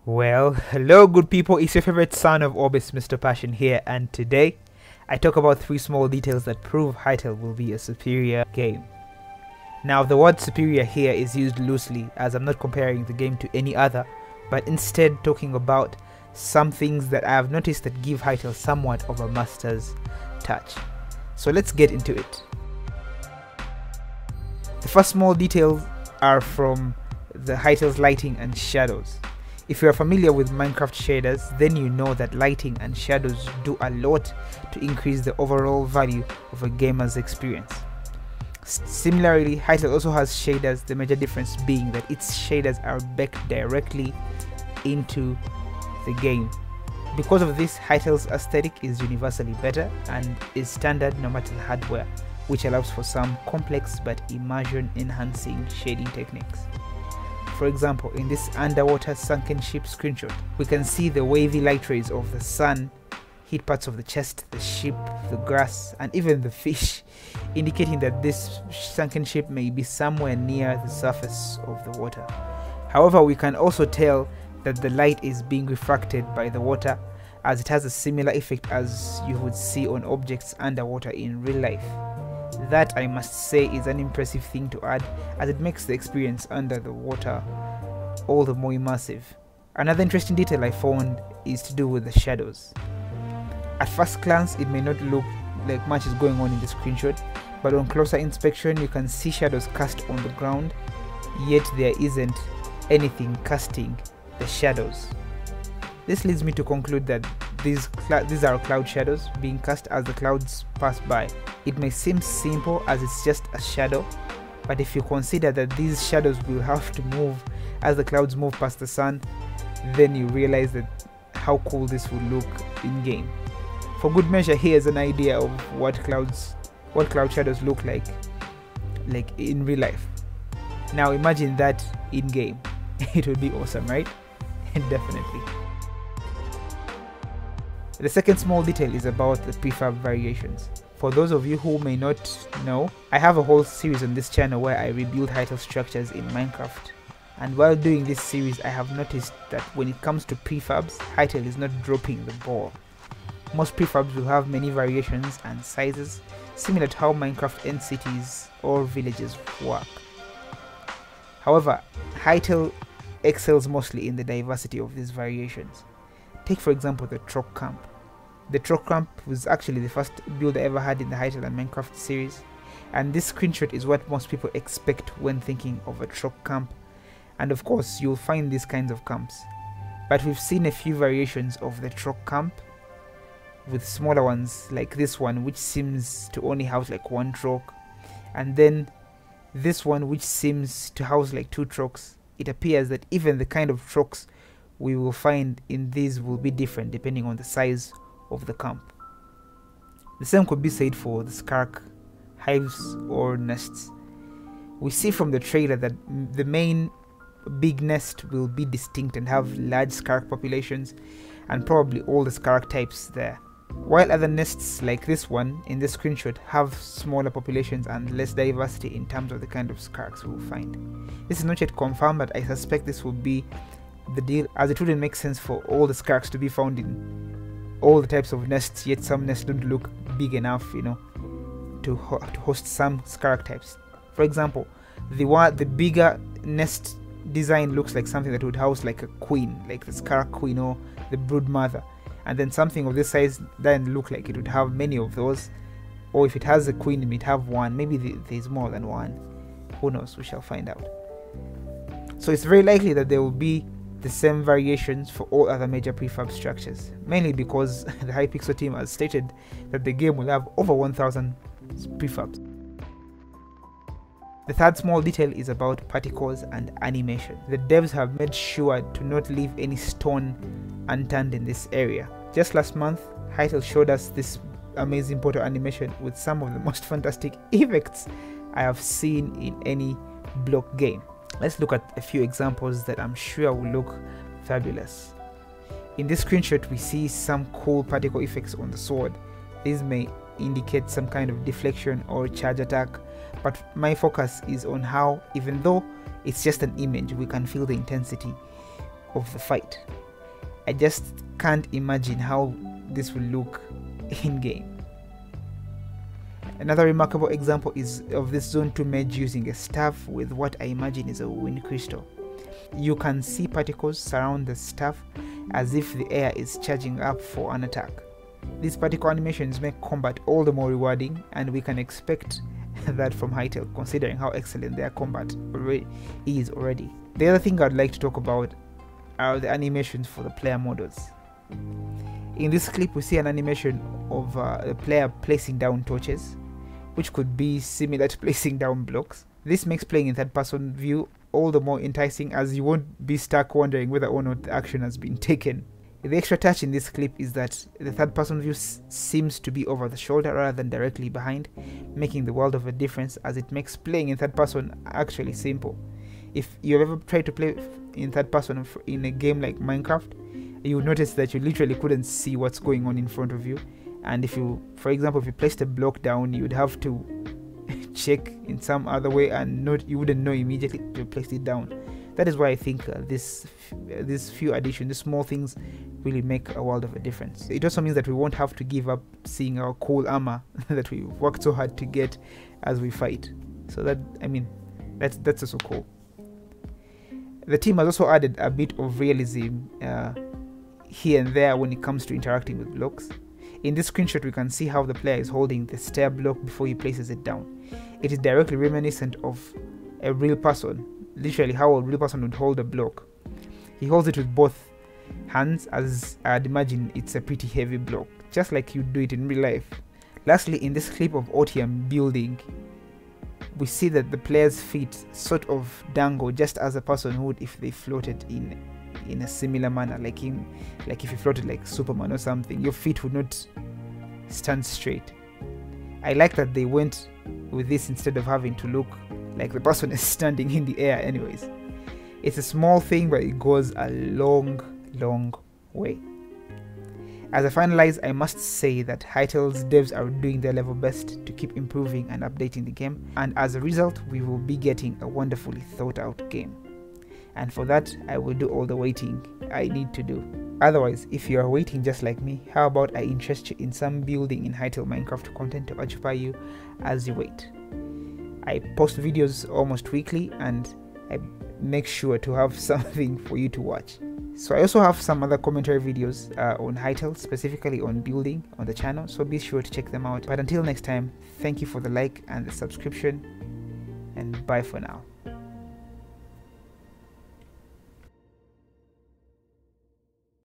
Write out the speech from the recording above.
Well, hello good people, it's your favorite son of Orbis, Mr. Passion here, and today I talk about 3 small details that prove Hytale will be a superior game. Now the word superior here is used loosely, as I'm not comparing the game to any other, but instead talking about some things that I have noticed that give Hytale somewhat of a master's touch. So let's get into it. The first small details are from the Hytale's lighting and shadows. If you are familiar with Minecraft shaders, then you know that lighting and shadows do a lot to increase the overall value of a gamer's experience. Similarly, Hytale also has shaders, the major difference being that its shaders are baked directly into the game. Because of this, Hytale's aesthetic is universally better and is standard no matter the hardware, which allows for some complex but immersion enhancing shading techniques. For example, in this underwater sunken ship screenshot, we can see the wavy light rays of the sun hit parts of the chest, the ship, the grass, and even the fish, indicating that this sunken ship may be somewhere near the surface of the water. However, we can also tell that the light is being refracted by the water, as it has a similar effect as you would see on objects underwater in real life. That, I must say, is an impressive thing to add, as it makes the experience under the water all the more immersive. Another interesting detail I found is to do with the shadows. At first glance, it may not look like much is going on in the screenshot, but on closer inspection you can see shadows cast on the ground, yet there isn't anything casting the shadows. This leads me to conclude that these are cloud shadows being cast as the clouds pass by. It may seem simple as it's just a shadow, but if you consider that these shadows will have to move as the clouds move past the sun, then you realize that how cool this will look in game. For good measure, here's an idea of what cloud shadows look like in real life. Now imagine that in game. It would be awesome, right? Definitely. The second small detail is about the Prefab Variations. For those of you who may not know, I have a whole series on this channel where I rebuild Hytale structures in Minecraft. And while doing this series, I have noticed that when it comes to prefabs, Hytale is not dropping the ball. Most prefabs will have many variations and sizes, similar to how Minecraft end cities or villages work. However, Hytale excels mostly in the diversity of these variations. Take for example the truck camp. The truck camp was actually the first build I ever had in the Hytale and Minecraft series, and this screenshot is what most people expect when thinking of a truck camp, and of course you'll find these kinds of camps. But we've seen a few variations of the truck camp with smaller ones like this one, which seems to only house like one truck, and then this one which seems to house like 2 trucks. It appears that even the kind of trucks we will find in these will be different depending on the size of the camp. The same could be said for the skark hives or nests. We see from the trailer that the main big nest will be distinct and have large skark populations and probably all the skark types there, while other nests like this one in this screenshot have smaller populations and less diversity in terms of the kind of skarks we will find. This is not yet confirmed, but I suspect this will be the deal, as it wouldn't make sense for all the skarks to be found in all the types of nests, yet some nests don't look big enough, to host some skark types. For example, the bigger nest design looks like something that would house like a queen, like the skark queen or the brood mother, and then something of this size doesn't look like it would have many of those, or if it has a queen it might have one, maybe there's more than one, who knows, we shall find out. So it's very likely that there will be the same variations for all other major prefab structures, mainly because the Hypixel team has stated that the game will have over 1000 prefabs. The third small detail is about particles and animation. The devs have made sure to not leave any stone unturned in this area. Just last month, Hytale showed us this amazing portal animation with some of the most fantastic effects I have seen in any block game. Let's look at a few examples that I'm sure will look fabulous. In this screenshot, we see some cool particle effects on the sword. These may indicate some kind of deflection or charge attack, but my focus is on how, even though it's just an image, we can feel the intensity of the fight. I just can't imagine how this will look in game. Another remarkable example is of this Zone 2 mage using a staff with what I imagine is a wind crystal. You can see particles surround the staff as if the air is charging up for an attack. These particle animations make combat all the more rewarding, and we can expect that from Hytale considering how excellent their combat is already. The other thing I'd like to talk about are the animations for the player models. In this clip we see an animation of the player placing down torches, which could be similar to placing down blocks. This makes playing in third person view all the more enticing, as you won't be stuck wondering whether or not the action has been taken. The extra touch in this clip is that the third person view seems to be over the shoulder rather than directly behind, making the world of a difference, as it makes playing in third person actually simple. If you've ever tried to play in third person in a game like Minecraft, you would notice that you literally couldn't see what's going on in front of you, and if you, for example, if you placed a block down, you'd have to check in some other way, and you wouldn't know immediately to place it down. That is why I think this few additions, these small things, really make a world of a difference. It also means that we won't have to give up seeing our cool armor that we worked so hard to get as we fight. So that, I mean, that's also cool. The team has also added a bit of realism here and there when it comes to interacting with blocks. In this screenshot we can see how the player is holding the stair block before he places it down. It is directly reminiscent of a real person, literally how a real person would hold a block. He holds it with both hands, as I'd imagine it's a pretty heavy block, just like you'd do it in real life. Lastly, in this clip of Otium building, we see that the player's feet sort of dangle just as a person would if they floated in a similar manner, like if you floated like Superman or something. Your feet would not stand straight. I like that they went with this instead of having to look like the person is standing in the air anyways. It's a small thing, but it goes a long way. As I finalize, I must say that Hytale's devs are doing their level best to keep improving and updating the game, and as a result we will be getting a wonderfully thought out game. And for that I will do all the waiting I need to do. Otherwise, if you are waiting just like me, how about I interest you in some building in Hytale Minecraft content to occupy you as you wait. I post videos almost weekly, and I make sure to have something for you to watch. So I also have some other commentary videos on Hytale, specifically on building, on the channel, so be sure to check them out. But until next time, thank you for the like and the subscription, and bye for now.